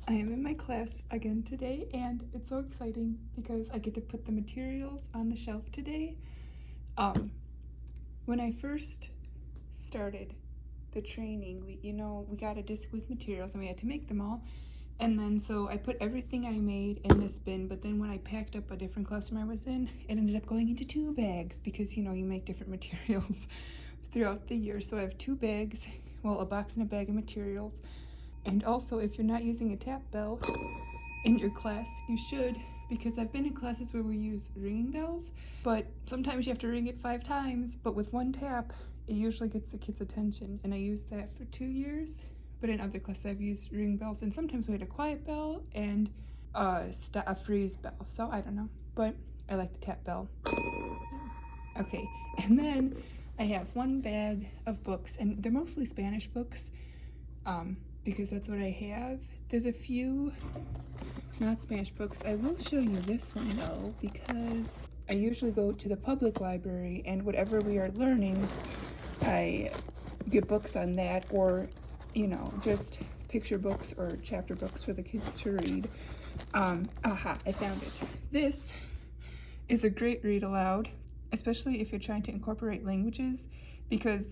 I am in my class again today, and it's so exciting because I get to put the materials on the shelf today. When I first started the training, we got a disc with materials and we had to make them all. And then so I put everything I made in this bin, but then when I packed up a different classroom I was in, it ended up going into 2 bags because you make different materials throughout the year. So I have 2 bags, well, a box and a bag of materials. And also, if you're not using a tap bell in your class, you should, because I've been in classes where we use ringing bells, but sometimes you have to ring it 5 times, but with one tap, it usually gets the kids' attention. And I used that for 2 years, but in other classes I've used ring bells, and sometimes we had a quiet bell and a freeze bell, so I don't know, but I like the tap bell. Okay, and then I have 1 bag of books, and they're mostly Spanish books, because that's what I have. There's a few not Spanish books. I will show you this one though, because I usually go to the public library, and whatever we are learning, I get books on that, or just picture books or chapter books for the kids to read. I found it. This is a great read aloud, especially if you're trying to incorporate languages, because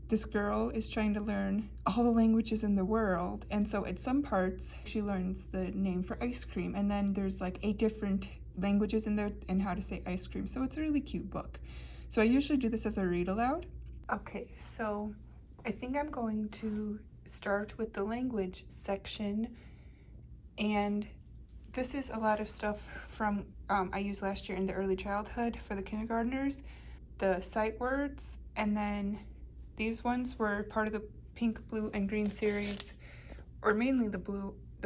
this girl is trying to learn all the languages in the world, and so at some parts she learns the name for ice cream, and then there's like 8 different languages in there and how to say ice cream. So it's a really cute book. So I usually do this as a read aloud. Okay, so I think I'm going to start with the language section, and this is a lot of stuff from I used last year in the early childhood for the kindergartners, the sight words, and then these ones were part of the pink, blue, and green series, or mainly the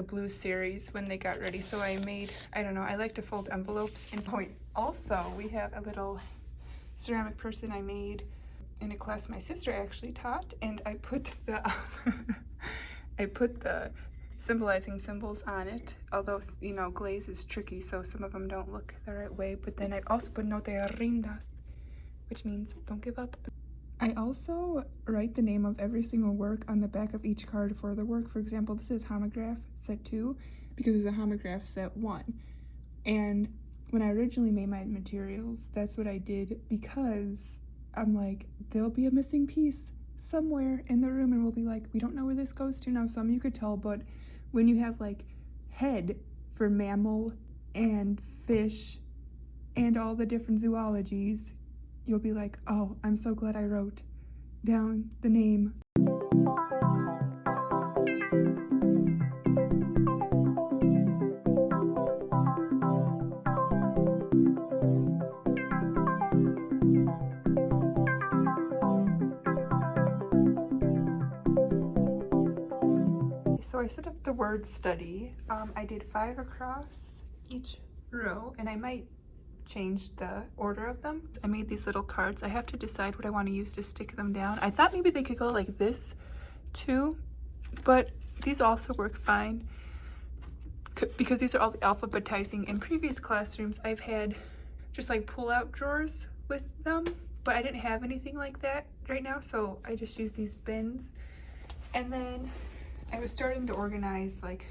blue series when they got ready. So I made, I don't know, I like to fold envelopes in point. Also, we have a little ceramic person I made in a class my sister actually taught, and I put the I put the symbolizing symbols on it, although glaze is tricky, so some of them don't look the right way. But then I also put no te rindas, which means don't give up. I also write the name of every single work on the back of each card for the work. For example, this is homograph set 2 because there's a homograph set 1. And when I originally made my materials, that's what I did, because I'm like, there'll be a missing piece somewhere in the room, and we'll be like, we don't know where this goes to. Now some you could tell, but when you have like head for mammal and fish and all the different zoologies, you'll be like, oh, I'm so glad I wrote down the name. So I set up the word study. I did 5 across each row, and I might change the order of them. I made these little cards. I have to decide what I want to use to stick them down. I thought maybe they could go like this too, but these also work fine because these are all the alphabetizing. In previous classrooms, I've had just like pull-out drawers with them, but I didn't have anything like that right now, so I just used these bins. And then I was starting to organize like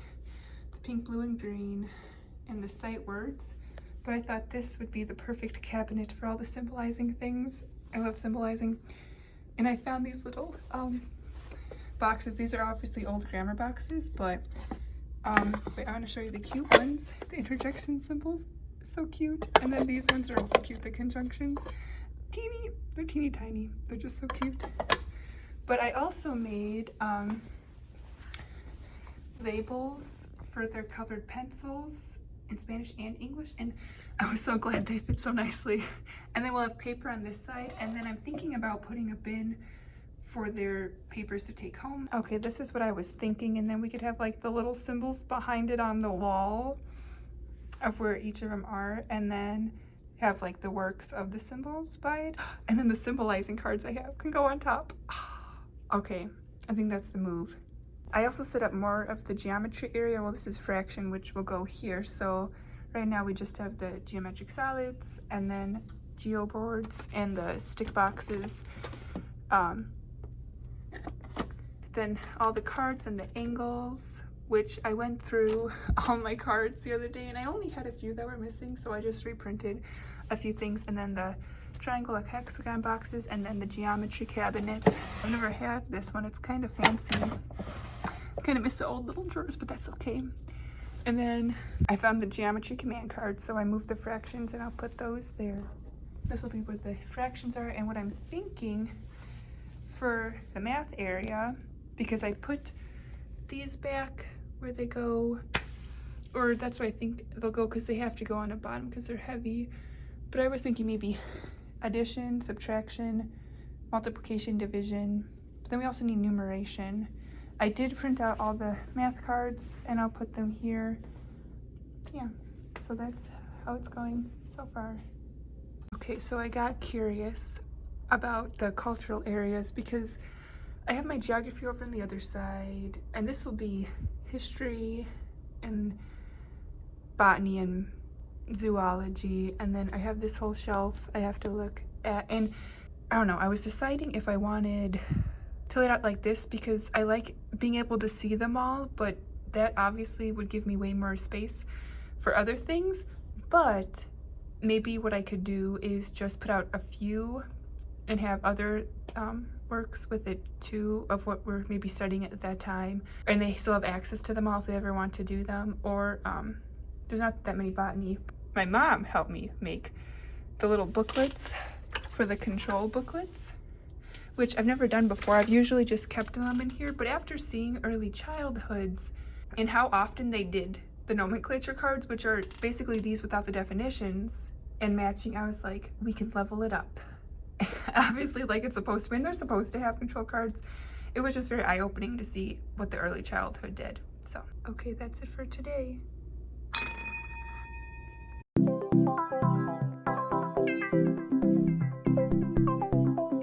the pink, blue, and green and the sight words, but I thought this would be the perfect cabinet for all the symbolizing things. I love symbolizing. And I found these little boxes. These are obviously old grammar boxes, but wait, I want to show you the cute ones. The interjection symbols, so cute. And then these ones are also cute, the conjunctions. Teeny, they're teeny tiny. They're just so cute. But I also made labels for their colored pencils in Spanish and English, and I was so glad they fit so nicely. And then we'll have paper on this side, and then I'm thinking about putting a bin for their papers to take home. Okay, this is what I was thinking, and then we could have like the little symbols behind it on the wall of where each of them are, and then have like the works of the symbols by it, and then the symbolizing cards I have can go on top. Okay, I think that's the move. I also set up more of the geometry area. Well, this is fraction, which will go here. So right now we just have the geometric solids, and then geo boards and the stick boxes. Then all the cards and the angles which I went through all my cards the other day and I only had a few that were missing, so I just reprinted a few things, and then the triangle like hexagon boxes, and then the geometry cabinet. I've never had this one. It's kind of fancy. I kind of miss the old little drawers, but that's okay. And then I found the geometry command cards, so I moved the fractions and I'll put those there. This will be where the fractions are. And what I'm thinking for the math area, because I put these back where they go, or that's where I think they'll go, because they have to go on the bottom because they're heavy. But I was thinking maybe addition, subtraction, multiplication, division, but then we also need numeration. I did print out all the math cards and I'll put them here. Yeah, so that's how it's going so far. Okay, so I got curious about the cultural areas because I have my geography over on the other side, and this will be history and botany and zoology, and then I have this whole shelf I have to look at. And I don't know, I was deciding if I wanted to lay it out like this because I like being able to see them all, but that obviously would give me way more space for other things. But maybe what I could do is just put out a few and have other works with it too, of what we're maybe studying at that time, and they still have access to them all if they ever want to do them. Or there's not that many botany. My mom helped me make the little booklets for the control booklets, which I've never done before. I've usually just kept them in here, but after seeing early childhoods and how often they did the nomenclature cards, which are basically these without the definitions and matching, I was like, we can level it up. Obviously, like it's supposed to be, and they're supposed to have control cards. It was just very eye-opening to see what the early childhood did. So, okay, that's it for today.